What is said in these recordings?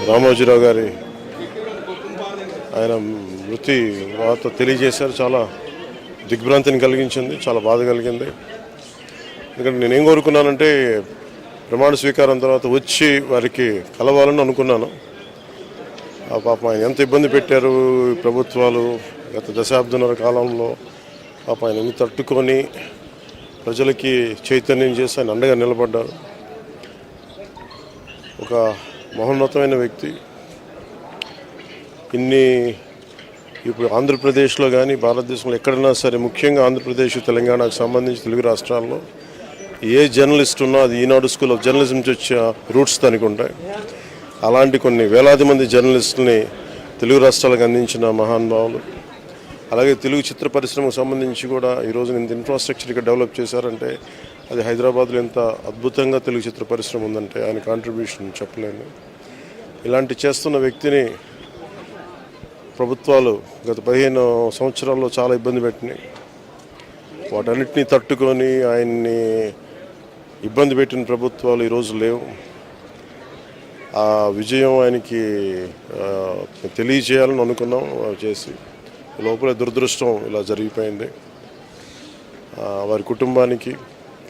రామోజీరావు గారి ఆయన మృతి వార్త తెలియజేశారు. చాలా దిగ్భ్రాంతిని కలిగించింది, చాలా బాధ కలిగింది. ఎందుకంటే నేనేం కోరుకున్నానంటే ప్రమాణ స్వీకారం తర్వాత వచ్చి వారికి కలవాలని అనుకున్నాను. ఆ పాపం ఆయన ఎంత ఇబ్బంది పెట్టారు ప్రభుత్వాలు గత దశాబ్దన్నర కాలంలో. పాపం ఆయన ఎన్ని తట్టుకొని ప్రజలకి చైతన్యం చేసి ఆయన అండగా నిలబడ్డారు. ఒక మహోన్నతమైన వ్యక్తి. ఇప్పుడు ఆంధ్రప్రదేశ్లో కానీ భారతదేశంలో ఎక్కడైనా సరే, ముఖ్యంగా ఆంధ్రప్రదేశ్ తెలంగాణకు సంబంధించి తెలుగు రాష్ట్రాల్లో ఏ జర్నలిస్ట్ ఉన్నా అది ఈనాడు స్కూల్ ఆఫ్ జర్నలిజం నుంచి వచ్చే రూట్స్ దానికి ఉంటాయి. అలాంటి కొన్ని వేలాది మంది జర్నలిస్టులని తెలుగు రాష్ట్రాలకు అందించిన మహానుభావులు. అలాగే తెలుగు చిత్ర పరిశ్రమకు సంబంధించి కూడా ఈరోజు ఇంత ఇన్ఫ్రాస్ట్రక్చర్ ఇక్కడ డెవలప్ చేశారంటే అది హైదరాబాద్లో ఎంత అద్భుతంగా తెలుగు చిత్ర పరిశ్రమ ఉందంటే ఆయన కాంట్రిబ్యూషన్ చెప్పలేను. ఇలాంటి చేస్తున్న వ్యక్తిని ప్రభుత్వాలు గత 15 సంవత్సరాల్లో చాలా ఇబ్బంది పెట్టినాయి. వాటన్నిటినీ తట్టుకొని ఆయన్ని ఇబ్బంది పెట్టిన ప్రభుత్వాలు ఈరోజు లేవు. ఆ విజయం ఆయనకి తెలియజేయాలని అనుకున్నాం, చేసి లోపల దురదృష్టం ఇలా జరిగిపోయింది. వారి కుటుంబానికి,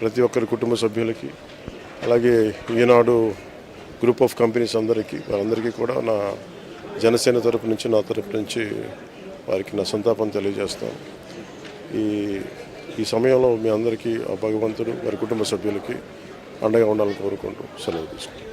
ప్రతి ఒక్కరి కుటుంబ సభ్యులకి, అలాగే ఈనాడు గ్రూప్ ఆఫ్ కంపెనీస్ వారందరికీ కూడా నా జనసేన తరపు నుంచి, నా తరపు నుంచి వారికి నా సంతాపం తెలియజేస్తాను. ఈ సమయంలో మీ అందరికీ ఆ భగవంతుడు వారి కుటుంబ సభ్యులకి అండగా ఉండాలని కోరుకుంటూ సెలవు తీసుకుంటాను.